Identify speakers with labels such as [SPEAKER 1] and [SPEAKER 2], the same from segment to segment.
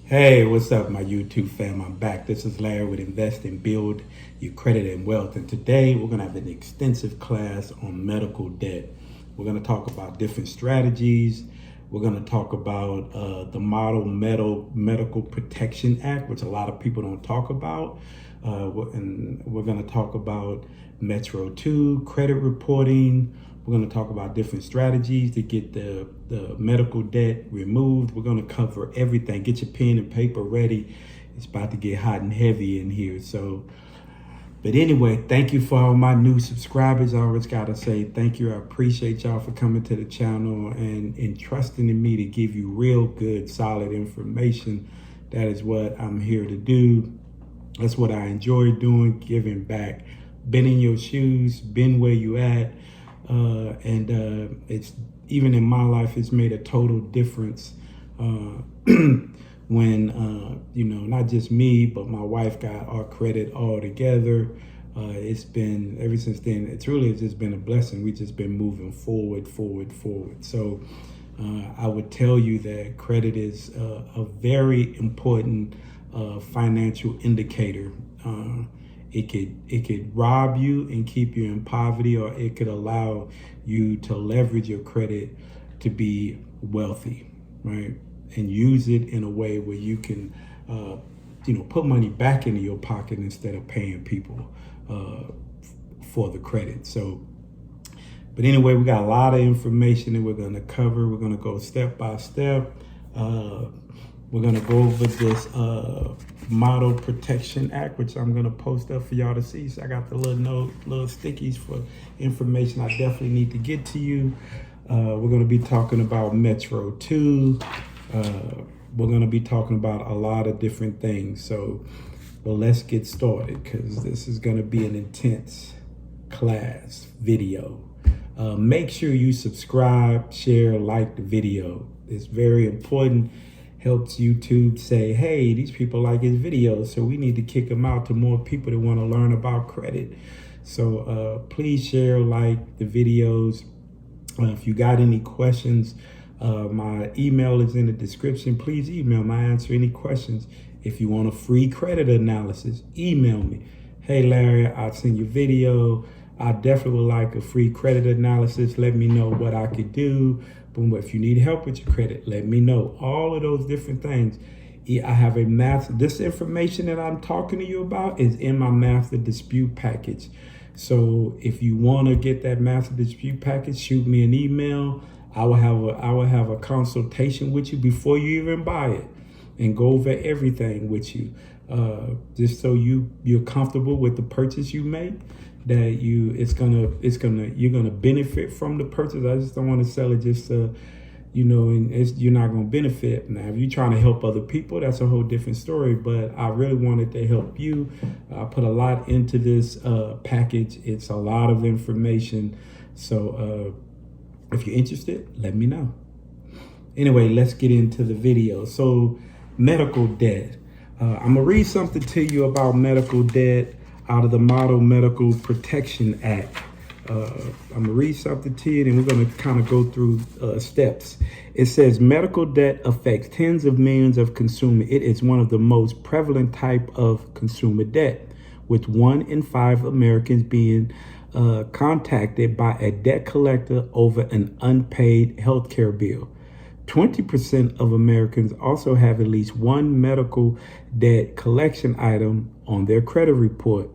[SPEAKER 1] Hey, what's up, my YouTube fam? I'm back. This is Larry with Invest and Build Your Credit and Wealth. And today we're going to have an extensive class on medical debt. We're going to talk about different strategies. We're going to talk about the Model Medical Protection Act, which a lot of people don't talk about. And we're going to talk about Metro 2, credit reporting. We're going to talk about different strategies to get the medical debt removed. We're going to cover everything. Get your pen and paper ready. It's about to get hot and heavy in here. But anyway, thank you for all my new subscribers. I always got to say thank you. I appreciate y'all for coming to the channel and trusting in me to give you real good, solid information. That is what I'm here to do. That's what I enjoy doing, giving back. Been in your shoes, been where you at. It's even in my life, it's made a total difference when, not just me, but my wife got our credit all together. It's been, ever since then, it's really just been a blessing. We've just been moving forward. So I would tell you that credit is a very important financial indicator. It could rob you and keep you in poverty, or it could allow you to leverage your credit to be wealthy, right? And use it in a way where you can, put money back into your pocket instead of paying people for the credit. But anyway, we got a lot of information that we're going to cover. We're going to go step by step. We're going to go over this Model Protection Act, which I'm going to post up for y'all to see. So I got the little stickies for information I definitely need to get to you. We're going to be talking about Metro 2. We're going to be talking about a lot of different things. Well, let's get started, because this is going to be an intense class video. Make sure you subscribe, share, like the video. It's very important. Helps YouTube say, hey, these people like his videos, so we need to kick them out to more people that want to learn about credit. So please share, like the videos. If you got any questions, my email is in the description. Please email me. I answer any questions. If you want a free credit analysis, email me. Hey, Larry, I've seen your video. I definitely would like a free credit analysis. Let me know what I could do. But if you need help with your credit, let me know. All of those different things. I have a this information that I'm talking to you about is in my master dispute package. So if you want to get that master dispute package, shoot me an email. I will have a consultation with you before you even buy it, and go over everything with you, just so you're comfortable with the purchase you make. That you're gonna benefit from the purchase. I just don't want to sell it just and you're not gonna benefit. Now, if you're trying to help other people, that's a whole different story. But I really wanted to help you. I put a lot into this package. It's a lot of information. So if you're interested, let me know. Anyway, let's get into the video. So medical debt. I'm gonna read something to you about medical debt out of the Model Medical Protection Act. I'm gonna read something to you, and we're gonna kind of go through steps. It says medical debt affects tens of millions of consumers. It is one of the most prevalent type of consumer debt, with 1 in 5 Americans being contacted by a debt collector over an unpaid healthcare bill. 20% of Americans also have at least one medical debt collection item on their credit report,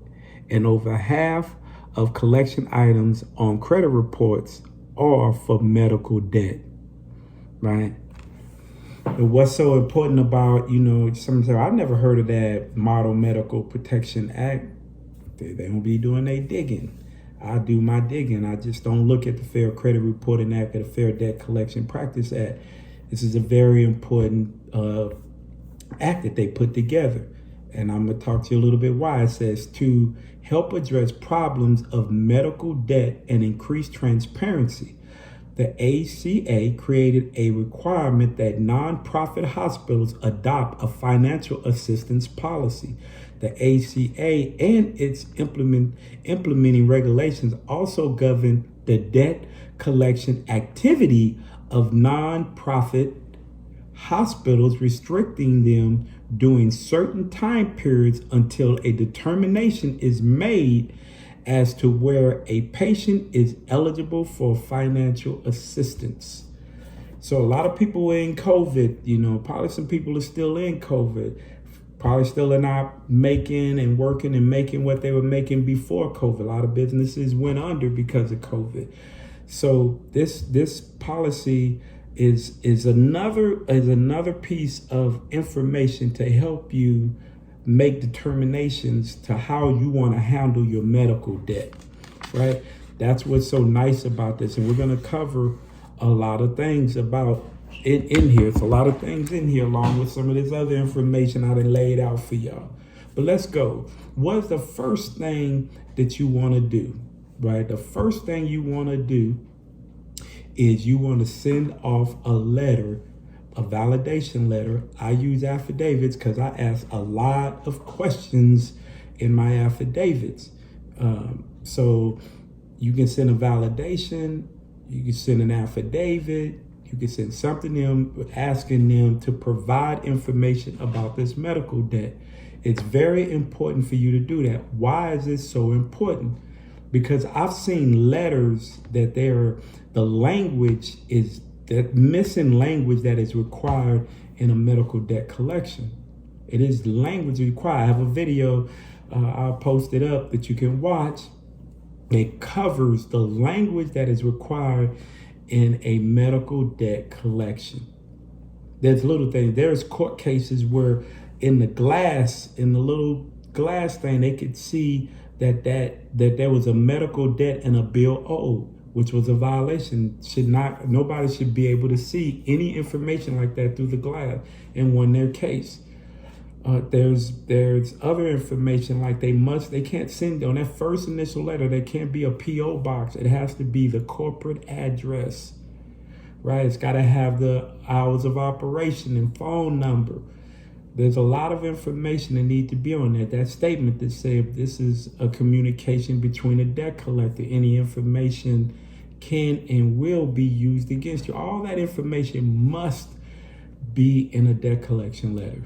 [SPEAKER 1] and over half of collection items on credit reports are for medical debt, right? And what's so important about, someone say, I've never heard of that Model Medical Protection Act. They don't be doing their digging. I do my digging. I just don't look at the Fair Credit Reporting Act or the Fair Debt Collection Practice Act. This is a very important act that they put together. And I'm going to talk to you a little bit why. It says to help address problems of medical debt and increase transparency. The ACA created a requirement that nonprofit hospitals adopt a financial assistance policy. The ACA and its implementing regulations also govern the debt collection activity of nonprofit hospitals restricting them during certain time periods until a determination is made as to where a patient is eligible for financial assistance. So a lot of people are in COVID, probably some people are still in COVID, probably still are not making and working and making what they were making before COVID. A lot of businesses went under because of COVID. So this policy is another piece of information to help you make determinations to how you want to handle your medical debt, right? That's what's so nice about this. And we're going to cover a lot of things about it in here. It's a lot of things in here along with some of this other information I done laid out for y'all. But let's go. What's the first thing that you want to do, right? The first thing you want to do is you want to send off a letter, a validation letter. I use affidavits because I ask a lot of questions in my affidavits. So you can send a validation, you can send an affidavit, you can send something to them asking them to provide information about this medical debt. It's very important for you to do that. Why is this so important? Because I've seen letters that the language is that missing language that is required in a medical debt collection. It is language required. I have a video I'll post it up that you can watch. It covers the language that is required in a medical debt collection. There's little things. There's court cases where in the little glass thing, they could see that there was a medical debt and a bill owed, which was a violation. Nobody should be able to see any information like that through the glass and won their case. There's other information like they can't send on that first initial letter. There can't be a PO box. It has to be the corporate address, right? It's got to have the hours of operation and phone number. There's a lot of information that need to be on there. That statement that says this is a communication between a debt collector. Any information can and will be used against you. All that information must be in a debt collection letter.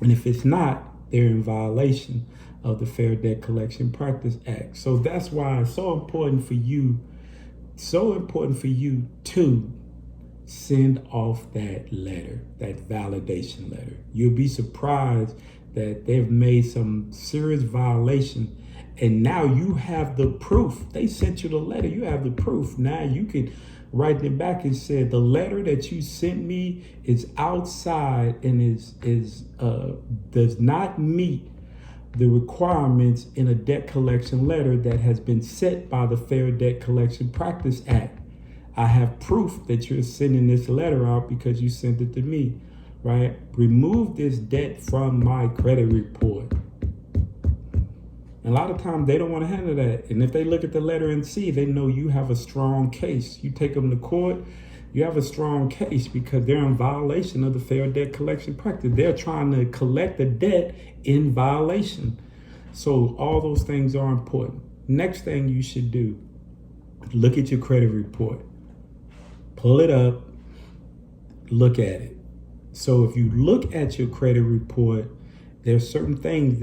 [SPEAKER 1] And if it's not, they're in violation of the Fair Debt Collection Practice Act. So that's why it's so important for you to send off that letter, that validation letter. You'll be surprised that they've made some serious violation, and now you have the proof. They sent you the letter, you have the proof. Now you can write them back and say the letter that you sent me is outside and does not meet the requirements in a debt collection letter that has been set by the Fair Debt Collection Practice Act. I have proof that you're sending this letter out because you sent it to me, right? Remove this debt from my credit report. And a lot of times they don't want to handle that. And if they look at the letter and see, they know you have a strong case. You take them to court, you have a strong case because they're in violation of the Fair Debt Collection Practice. They're trying to collect the debt in violation. So all those things are important. Next thing you should do, look at your credit report. Pull it up, look at it. So if you look at your credit report, there's certain things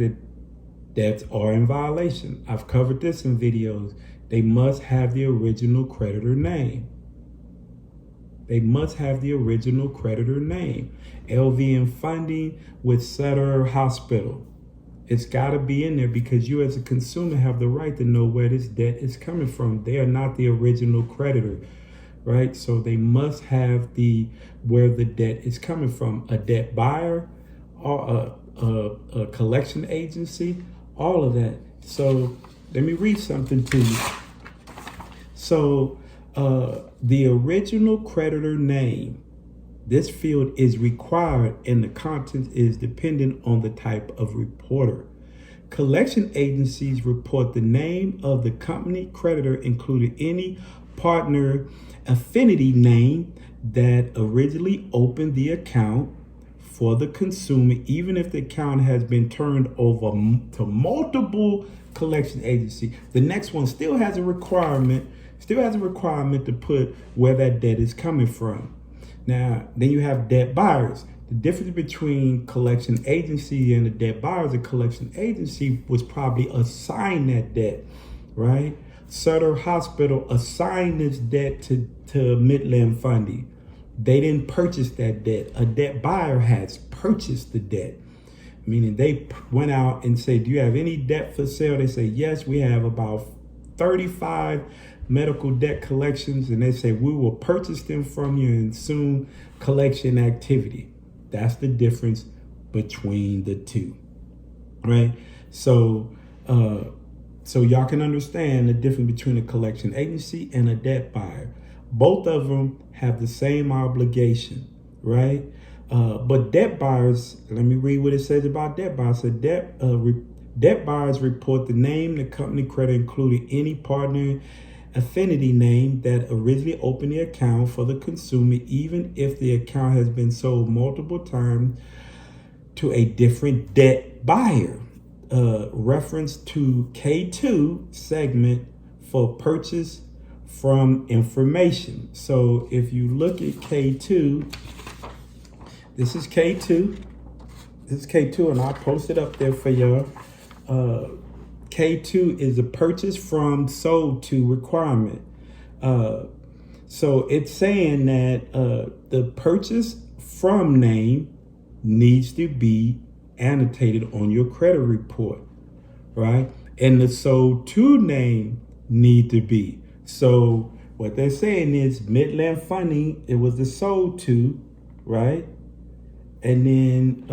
[SPEAKER 1] that are in violation. I've covered this in videos. They must have the original creditor name. They must have the original creditor name. LVN funding with Sutter Hospital. It's got to be in there because you as a consumer have the right to know where this debt is coming from. They are not the original creditor, right? So they must have where the debt is coming from. A debt buyer or a collection agency, all of that. So let me read something to you. So the original creditor name, this field is required and the content is dependent on the type of reporter. Collection agencies report the name of the company creditor, including any partner affinity name that originally opened the account for the consumer, even if the account has been turned over to multiple collection agencies. The next one still has a requirement to put where that debt is coming from. Now, then you have debt buyers. The difference between collection agency and the debt buyers, the collection agency was probably assigned that debt, right? Sutter Hospital assigned this debt to Midland Funding. They didn't purchase that debt. A debt buyer has purchased the debt, meaning they went out and said, do you have any debt for sale? They say, yes, we have about 35 medical debt collections. And they say, we will purchase them from you and soon collection activity. That's the difference between the two, right? So y'all can understand the difference between a collection agency and a debt buyer. Both of them have the same obligation, right? But debt buyers, let me read what it says about debt buyers. It said debt buyers report the name, the company credit, including any partner affinity name that originally opened the account for the consumer, even if the account has been sold multiple times to a different debt buyer. Reference to K2 segment for purchase from information. So if you look at K2, this is K2. This is K2, and I'll post it up there for y'all. K2 is a purchase from sold to requirement. So it's saying that the purchase from name needs to be annotated on your credit report, right? And the sold to name need to be. So what they're saying is Midland Funding, it was the sold to, right? And then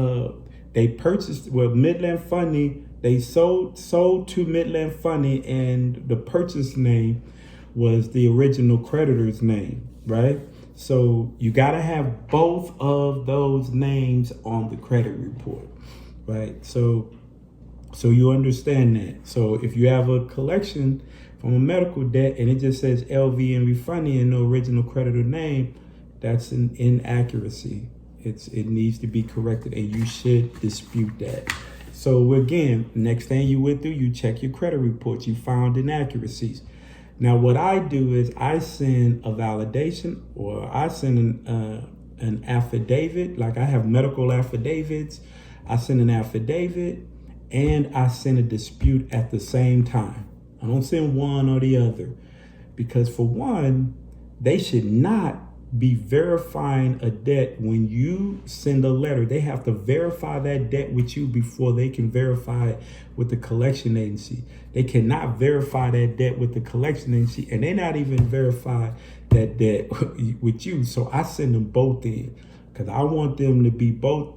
[SPEAKER 1] they purchased, well, Midland Funding, they sold to Midland Funding, and the purchase name was the original creditor's name, right? So you got to have both of those names on the credit report, right? So you understand that. So if you have a collection from a medical debt and it just says LV and refunding and no original creditor name, that's an inaccuracy. It needs to be corrected, and you should dispute that. So again, next thing you went through, you check your credit reports. You found inaccuracies. Now, what I do is I send a validation, or I send an affidavit. Like I have medical affidavits. I send an affidavit and I send a dispute at the same time. I don't send one or the other, because for one, they should not be verifying a debt. When you send a letter, they have to verify that debt with you before they can verify it with the collection agency. They cannot verify that debt with the collection agency, and they're not even verify that debt with you. So I send them both in, because I want them to be both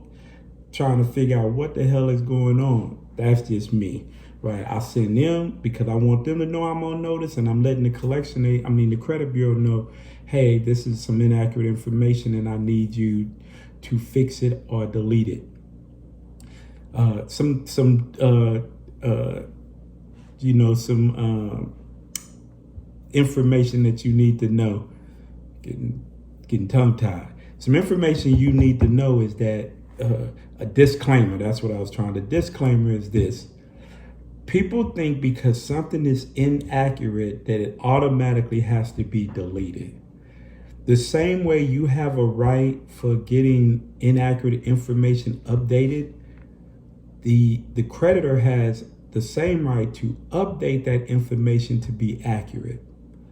[SPEAKER 1] trying to figure out what the hell is going on. That's just me, right? I send them because I want them to know I'm on notice, and I'm letting the the credit bureau know, hey, this is some inaccurate information and I need you to fix it or delete it. Some information that you need to know. Getting tongue-tied. Some information you need to know is that a disclaimer, that's what I was trying to, disclaimer is this. People think because something is inaccurate that it automatically has to be deleted. The same way you have a right for getting inaccurate information updated, the creditor has the same right to update that information to be accurate.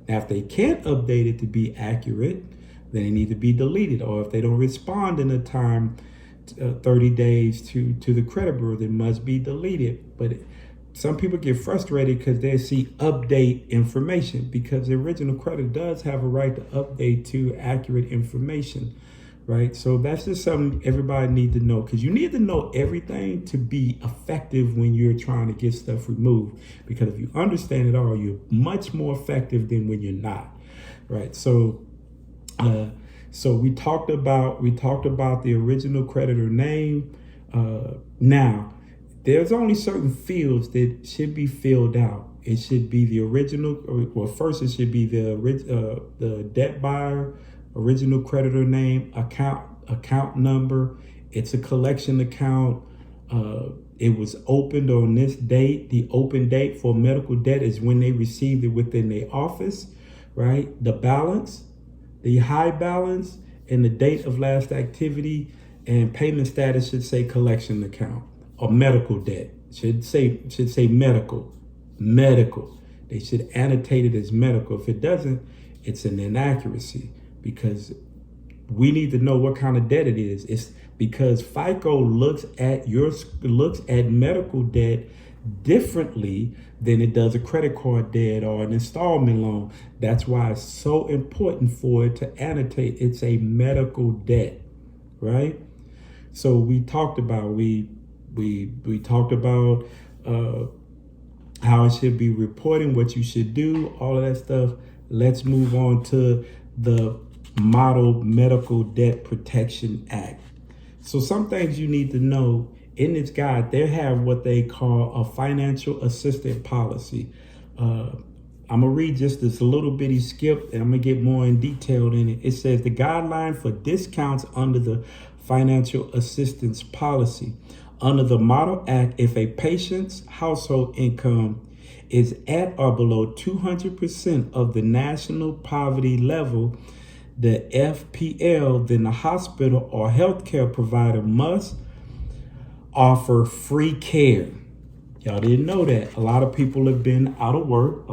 [SPEAKER 1] Now, if they can't update it to be accurate, then it needs to be deleted. Or if they don't respond in a time, 30 days to the credit bureau, they must be deleted. But some people get frustrated because they see update information, because the original creditor does have a right to update to accurate information, right? So that's just something everybody needs to know, because you need to know everything to be effective when you're trying to get stuff removed. Because if you understand it all, you're much more effective than when you're not, right? So we talked about the original creditor name. Now, there's only certain fields that should be filled out. It should be the original. Well, first it should be the debt buyer, original creditor name, account number. It's a collection account. It was opened on this date. The open date for medical debt is when they received it within their office, right? The balance, the high balance, and the date of last activity, and payment status should say collection account or medical debt. Should say medical. They should annotate it as medical. If it doesn't, it's an inaccuracy, because we need to know what kind of debt it is. It's because FICO looks at medical debt differently than it does a credit card debt or an installment loan. That's why it's so important for it to annotate it's a medical debt, right? So we talked about how it should be reporting, what you should do, all of that stuff. Let's move on to the Model Medical Debt Protection Act. So some things you need to know in this guide. They have what they call a financial assistance policy. I'm gonna read just this little bitty skip, and I'm gonna get more in detail in it. It says the guideline for discounts under the financial assistance policy. Under the Model Act, if a patient's household income is at or below 200% of the national poverty level, the FPL, then the hospital or healthcare provider must offer free care. Y'all didn't know that. A lot of people have been out of work.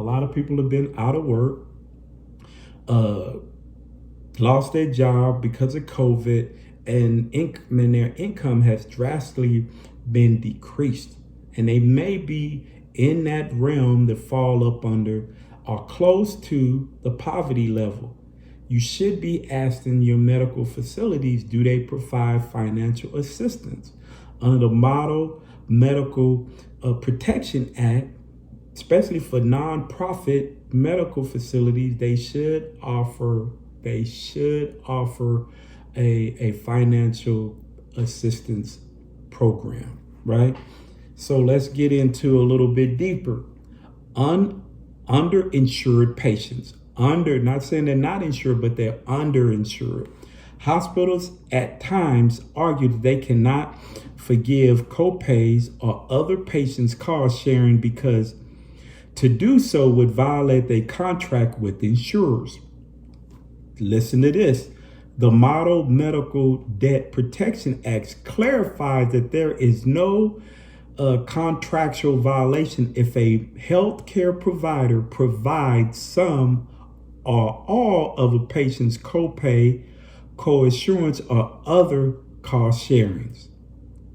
[SPEAKER 1] Lost their job because of COVID, and their income has drastically been decreased. And they may be in that realm that fall up under or close to the poverty level. You should be asking your medical facilities, do they provide financial assistance? Under the Model Medical Protection Act, especially for nonprofit medical facilities, they should offer a financial assistance program, right? So let's get into a little bit deeper. Underinsured patients. Not saying they're not insured, but they're underinsured. Hospitals at times argue that they cannot forgive copays or other patients' cost sharing because to do so would violate their contract with insurers. Listen to this. The Model Medical Debt Protection Act clarifies that there is no contractual violation if a healthcare provider provides some or all of a patient's copay, coinsurance, or other cost sharings.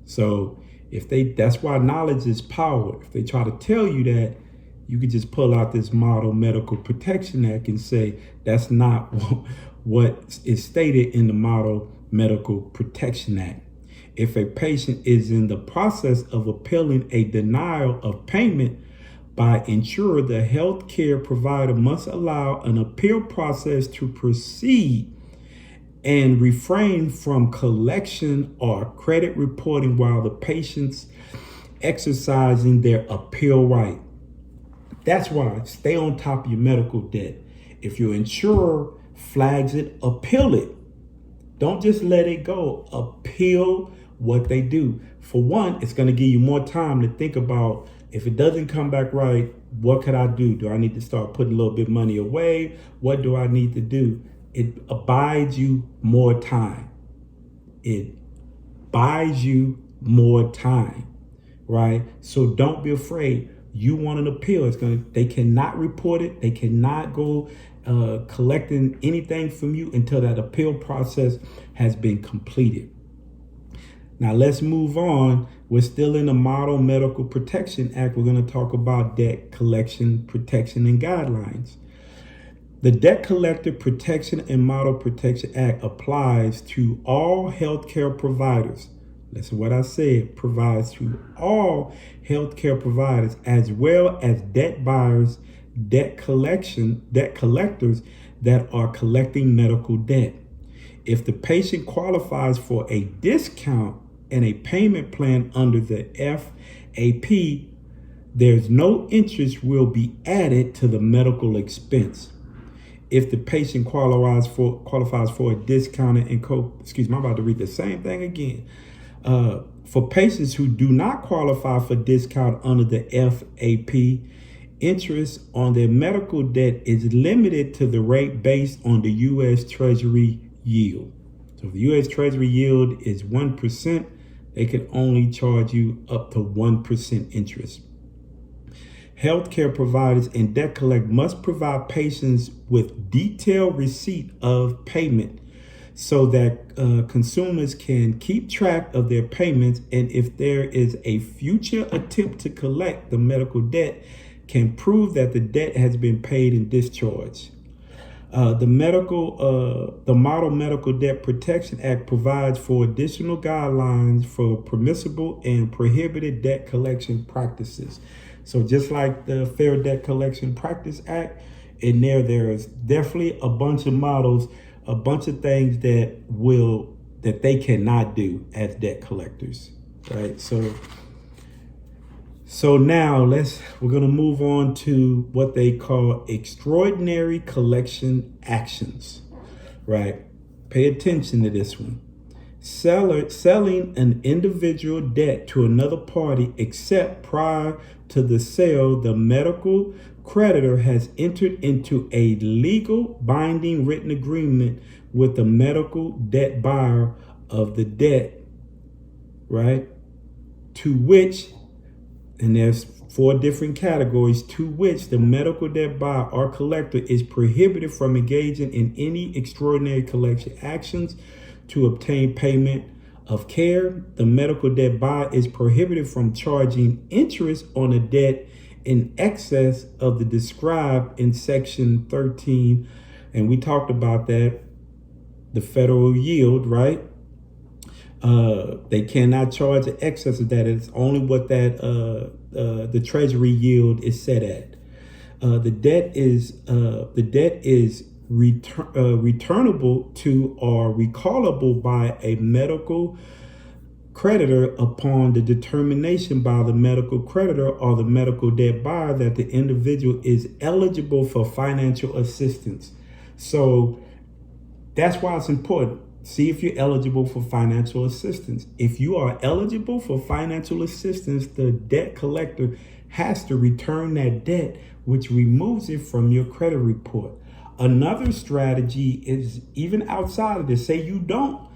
[SPEAKER 1] So that's why knowledge is power. If they try to tell you that, you could just pull out this Model Medical Protection Act and say that's not what is stated in the Model Medical Protection Act. If a patient is in the process of appealing a denial of payment by insurer, the healthcare provider must allow an appeal process to proceed and refrain from collection or credit reporting while the patient's exercising their appeal right. That's why stay on top of your medical debt. If your insurer flags it, appeal it. Don't just let it go. Appeal what they do. For one, it's going to give you more time to think about, if it doesn't come back right, what could I do? Do I need to start putting a little bit of money away? What do I need to do? It buys you more time. Right? So don't be afraid. You want an appeal. They cannot report it. They cannot go collecting anything from you until that appeal process has been completed. Now let's move on. We're still in the Model Medical Protection Act. We're going to talk about debt collection, protection, and guidelines. The Debt Collector Protection and Model Protection Act applies to all healthcare providers. Listen what I said, provides to all healthcare providers as well as debt buyers, debt collectors that are collecting medical debt. If the patient qualifies for a discount and a payment plan under the FAP, there's no interest will be added to the medical expense. If the patient qualifies for a discounted and I'm about to read the same thing again. For patients who do not qualify for discount under the FAP, interest on their medical debt is limited to the rate based on the U.S. Treasury yield. So if the U.S. Treasury yield is 1%, they can only charge you up to 1% interest. Healthcare providers and debt collect must provide patients with detailed receipt of payment so that consumers can keep track of their payments, and if there is a future attempt to collect the medical debt, can prove that the debt has been paid and discharged. The Model Medical Debt Protection Act provides for additional guidelines for permissible and prohibited debt collection practices. So just like the Fair Debt Collection Practice Act, in there is definitely a bunch of models, a bunch of things that they cannot do as debt collectors, right? So now we're going to move on to what they call extraordinary collection actions, right? Pay attention to this one. Selling an individual debt to another party, except prior to the sale, the medical creditor has entered into a legal binding written agreement with the medical debt buyer of the debt, right? To which, and there's 4 different categories, to which the medical debt buyer or collector is prohibited from engaging in any extraordinary collection actions to obtain payment of care. The medical debt buyer is prohibited from charging interest on a debt in excess of the described in section 13. And we talked about that, the federal yield, right? They cannot charge an excess of that. It's only what that the treasury yield is set at. The debt is returnable to or recallable by a medical creditor upon the determination by the medical creditor or the medical debt buyer that the individual is eligible for financial assistance. So that's why it's important. See if you're eligible for financial assistance. If you are eligible for financial assistance, the debt collector has to return that debt, which removes it from your credit report. Another strategy is, even outside of this, say you don't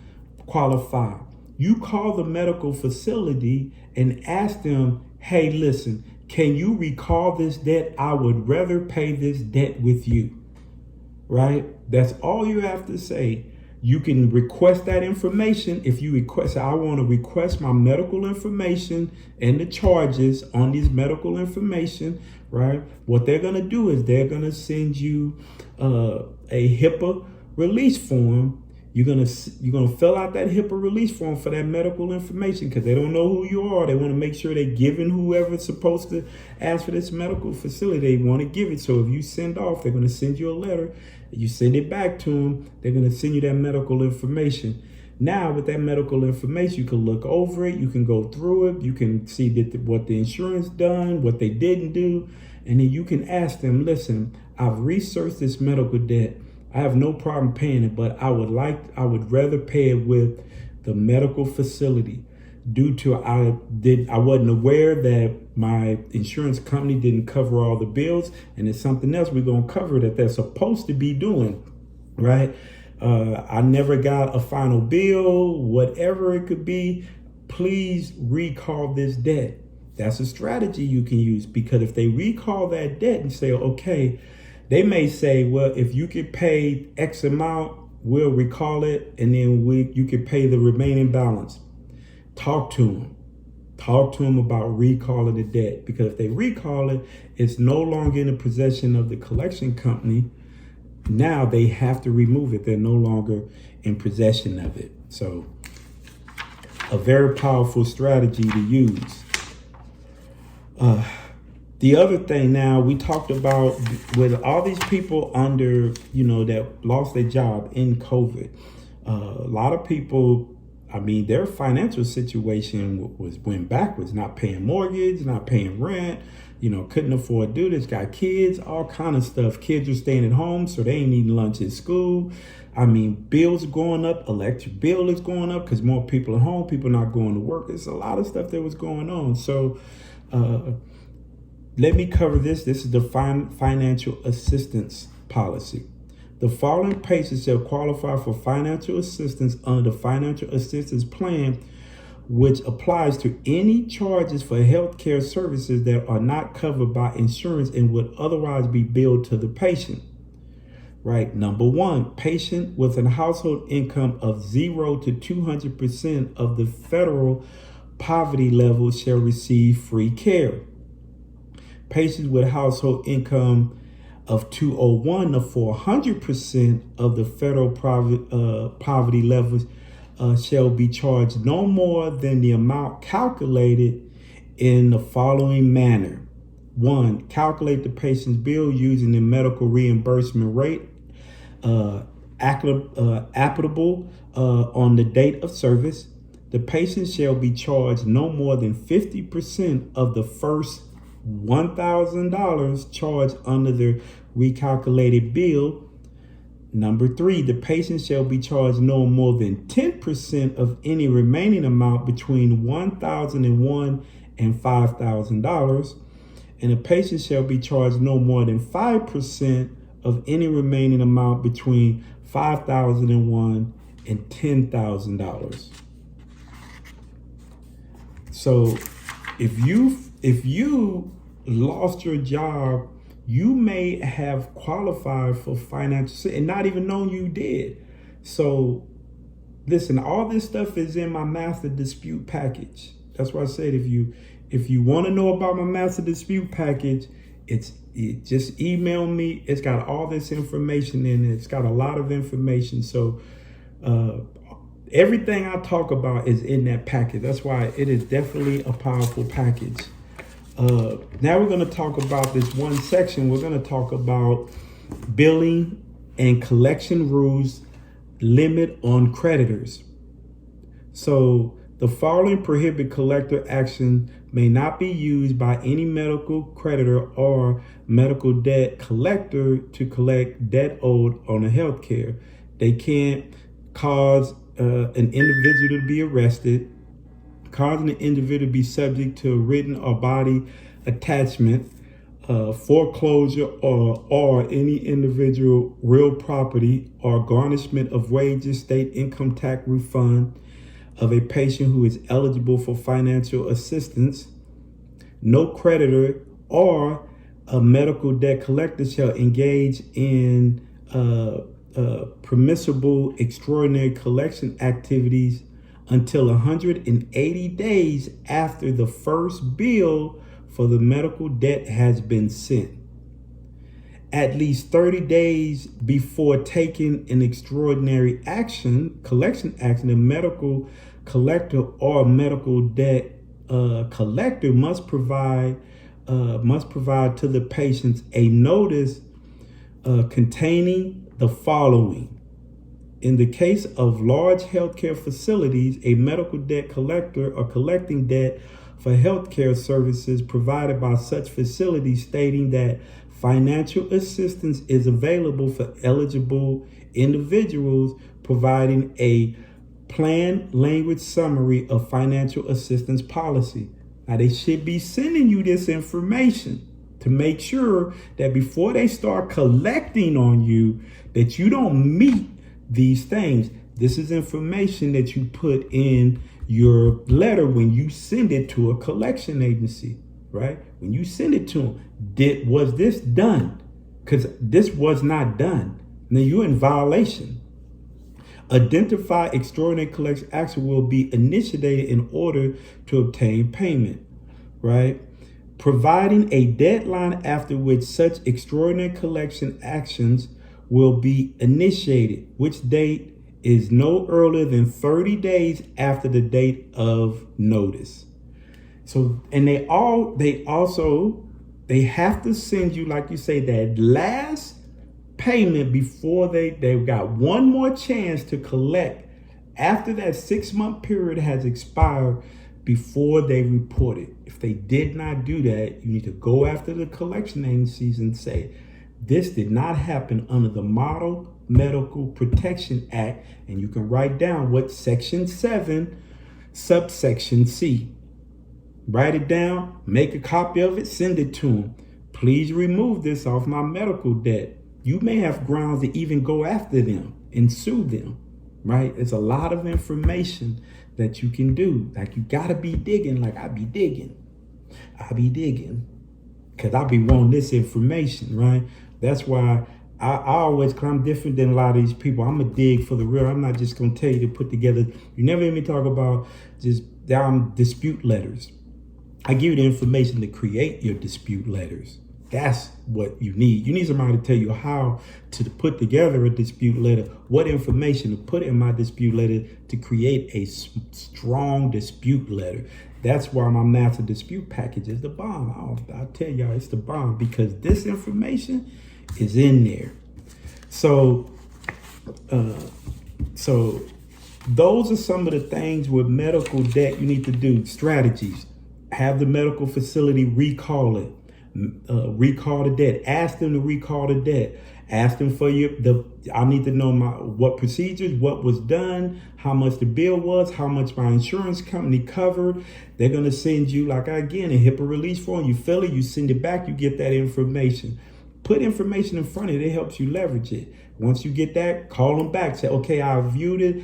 [SPEAKER 1] qualify, you call the medical facility and ask them, hey, listen, can you recall this debt? I would rather pay this debt with you, right? That's all you have to say. You can request that information. If you request, I want to request my medical information and the charges on these medical information, right? What they're going to do is they're going to send you a HIPAA release form. You're gonna fill out that HIPAA release form for that medical information because they don't know who you are. They want to make sure they're giving whoever's supposed to ask for this medical facility. They want to give it. So if you send off, they're going to send you a letter. You send it back to them. They're going to send you that medical information. Now, with that medical information, you can look over it. You can go through it. You can see what the insurance done, what they didn't do. And then you can ask them, listen, I've researched this medical debt. I have no problem paying it, but I would rather pay it with the medical facility due to I wasn't aware that my insurance company didn't cover all the bills, and it's something else we're going to cover that they're supposed to be doing, right? I never got a final bill, whatever it could be. Please recall this debt. That's a strategy you can use, because if they recall that debt and say, okay, they may say, well, if you could pay X amount, we'll recall it, and then you could pay the remaining balance. Talk to them. Talk to them about recalling the debt, because if they recall it, it's no longer in the possession of the collection company. Now they have to remove it. They're no longer in possession of it. So a very powerful strategy to use. The other thing now, we talked about with all these people under, that lost their job in COVID, a lot of people, their financial situation went backwards, not paying mortgage, not paying rent, couldn't afford to do this, got kids, all kind of stuff. Kids are staying at home, so they ain't eating lunch at school. Bills are going up, electric bill is going up because more people at home, people not going to work. There's a lot of stuff that was going on. So let me cover this. This is the financial assistance policy. The following patients shall qualify for financial assistance under the financial assistance plan, which applies to any charges for healthcare services that are not covered by insurance and would otherwise be billed to the patient. Right. Number one, patient with a household income of 0 to 200% of the federal poverty level shall receive free care. Patients with household income of 201 to 400% of the federal poverty levels shall be charged no more than the amount calculated in the following manner. 1. Calculate the patient's bill using the medical reimbursement rate applicable on the date of service. The patient shall be charged no more than 50% of the first $1,000 charged under the recalculated bill. Number 3, the patient shall be charged no more than 10% of any remaining amount between $1,001 and $5,000. And the patient shall be charged no more than 5% of any remaining amount between $5,001 and $10,000. So if you lost your job, you may have qualified for financial and not even known you did. So listen, all this stuff is in my master dispute package. That's why I said if you want to know about my master dispute package, just email me. It's got all this information in it. It's got a lot of information. So everything I talk about is in that package. That's why it is definitely a powerful package. Now we're going to talk about this one section. We're going to talk about billing and collection rules, limit on creditors. So the following prohibit collector action may not be used by any medical creditor or medical debt collector to collect debt owed on a health care. They can't cause an individual to be arrested, causing the individual to be subject to written or body attachment, foreclosure or any individual real property or garnishment of wages, state income tax refund of a patient who is eligible for financial assistance. No creditor or a medical debt collector shall engage in permissible extraordinary collection activities until 180 days after the first bill for the medical debt has been sent. At least 30 days before taking an extraordinary collection action, a medical collector or medical debt collector must provide to the patients a notice containing the following. In the case of large healthcare facilities, a medical debt collector or collecting debt for healthcare services provided by such facilities, stating that financial assistance is available for eligible individuals, providing a plain language summary of financial assistance policy. Now, they should be sending you this information to make sure that before they start collecting on you, that you don't meet these things. This is information that you put in your letter when you send it to a collection agency, right? When you send it to them, was this done? Because this was not done. Now you're in violation. Identify extraordinary collection action will be initiated in order to obtain payment, right? Providing a deadline after which such extraordinary collection actions will be initiated, which date is no earlier than 30 days after the date of notice. So, and they have to send you, like you say, that last payment before they've got one more chance to collect after that 6-month period has expired before they report it. If they did not do that, you need to go after the collection agencies and say, this did not happen under the Model Medical Protection Act, and you can write down what Section 7, subsection C. Write it down, make a copy of it, send it to them. Please remove this off my medical debt. you may have grounds to even go after them and sue them, right? It's a lot of information that you can do. Like, you gotta be digging. Like, I be digging because I be wanting this information, right? That's why I always, cause I'm different than a lot of these people. I'm gonna dig for the real. I'm not just gonna tell you to put together. You never hear me talk about just down dispute letters. I give you the information to create your dispute letters. That's what you need. You need somebody to tell you how to put together a dispute letter, what information to put in my dispute letter to create a strong dispute letter. That's why my master dispute package is the bomb. I'll tell y'all it's the bomb, because this information is in there. So those are some of the things with medical debt you need to do. Strategies: have the medical facility recall it. Recall the debt. Ask them to recall the debt. Ask them for I need to know what procedures, what was done, how much the bill was, how much my insurance company covered. They're going to send you, like, again, a HIPAA release form. You fill it, you send it back, you get that information. Put information in front of it. It helps you leverage it. Once you get that, call them back. Say, okay, I viewed it.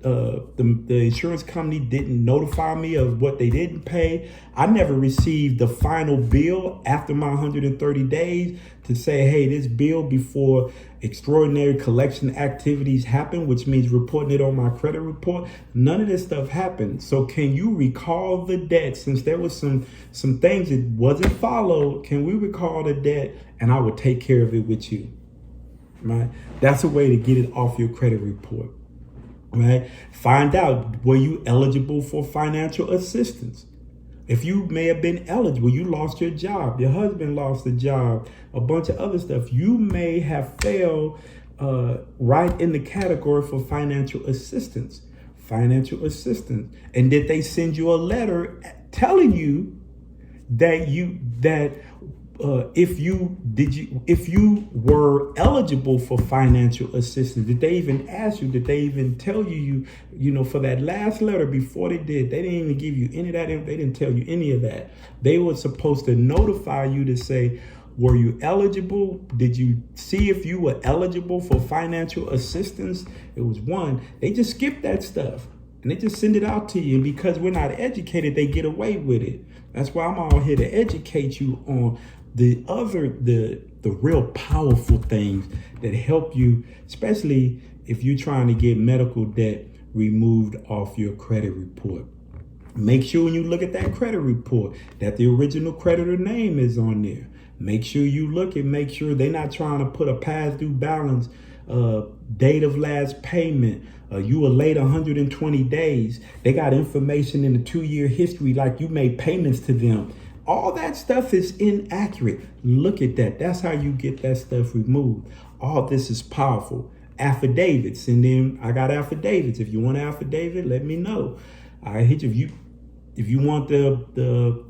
[SPEAKER 1] The insurance company didn't notify me of what they didn't pay. I never received the final bill after my 130 days to say, hey, this bill before extraordinary collection activities happen, which means reporting it on my credit report. None of this stuff happened. So can you recall the debt? Since there was some things that wasn't followed, can we recall the debt, and I will take care of it with you? Right? That's a way to get it off your credit report. Right? Find out, were you eligible for financial assistance? If you may have been eligible, you lost your job, your husband lost a job, a bunch of other stuff, you may have failed right in the category for financial assistance. And did they send you a letter telling you that if you were eligible for financial assistance? Did they even ask you? Did they even tell you, for that last letter before they didn't even give you any of that? They didn't tell you any of that. They were supposed to notify you to say, were you eligible? Did you see if you were eligible for financial assistance? It was one. They just skipped that stuff and they just send it out to you. And because we're not educated, they get away with it. That's why I'm all here to educate you on the real powerful things that help you, especially if you're trying to get medical debt removed off your credit report. Make sure when you look at that credit report that the original creditor name is on there. Make sure you look and make sure they're not trying to put a past due balance, date of last payment. You were late 120 days. They got information in the 2-year history, like you made payments to them. All that stuff is inaccurate. Look at that. That's how you get that stuff removed. All this is powerful. Affidavits. Send in. I got affidavits. If you want an affidavit, let me know. I hit you. If you want the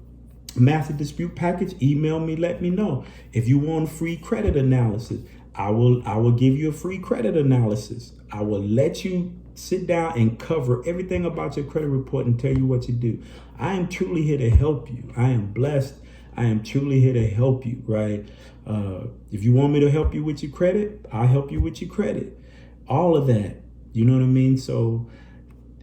[SPEAKER 1] master dispute package, email me. Let me know. If you want a free credit analysis, I will give you a free credit analysis. I will let you sit down and cover everything about your credit report and tell you what to do. I am truly here to help you. I am blessed. I am truly here to help you, right? If you want me to help you with your credit, I'll help you with your credit. All of that, you know what I mean? So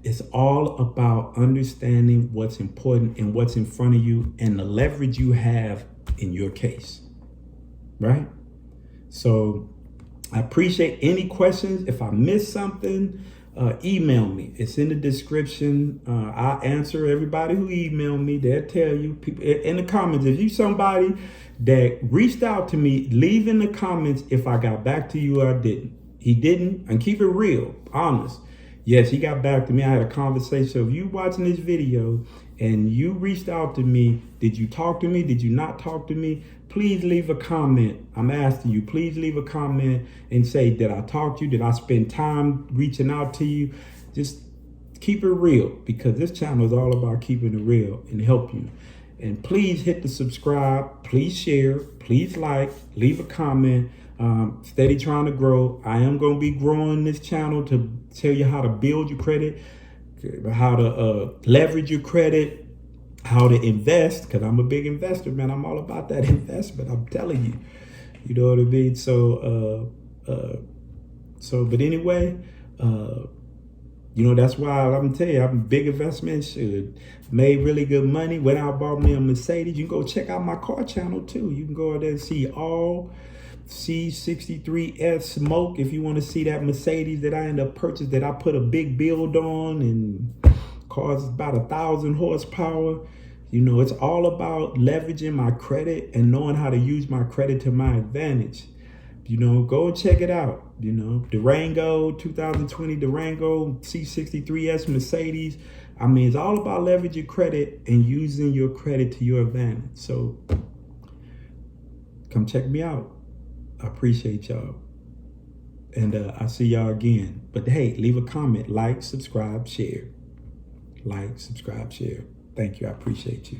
[SPEAKER 1] it's all about understanding what's important and what's in front of you and the leverage you have in your case, right? So I appreciate any questions. If I missed something, email me. It's in the description. I answer everybody who emailed me. They'll tell you, people in the comments. If you somebody that reached out to me, leave in the comments if I got back to you or I didn't. He didn't, and keep it real, honest. Yes, he got back to me. I had a conversation. So if you watching this video and you reached out to me, did you talk to me? Did you not talk to me? Please leave a comment. I'm asking you, please leave a comment and say, did I talk to you? Did I spend time reaching out to you? Just keep it real, because this channel is all about keeping it real and help you. And please hit the subscribe, please share, please like, leave a comment. Steady trying to grow. I am going to be growing this channel to tell you how to build your credit, how to leverage your credit, how to invest, because I'm a big investor, man. I'm all about that investment. I'm telling you, You know what I mean? But anyway, that's why I'm gonna tell you, I'm big investments, made really good money. Went out, bought me a Mercedes. You can go check out my car channel too. You can go out there and see all C63S smoke if you want to see that Mercedes that I ended up purchasing, that I put a big build on, and cars about 1,000 horsepower. It's all about leveraging my credit and knowing how to use my credit to my advantage. Go and check it out. Durango, 2020 Durango, C63S Mercedes. It's all about leveraging credit and using your credit to your advantage. So come check me out. I appreciate y'all. And I'll see y'all again. But hey, leave a comment, like, subscribe, share. Like, subscribe, share. Thank you. I appreciate you.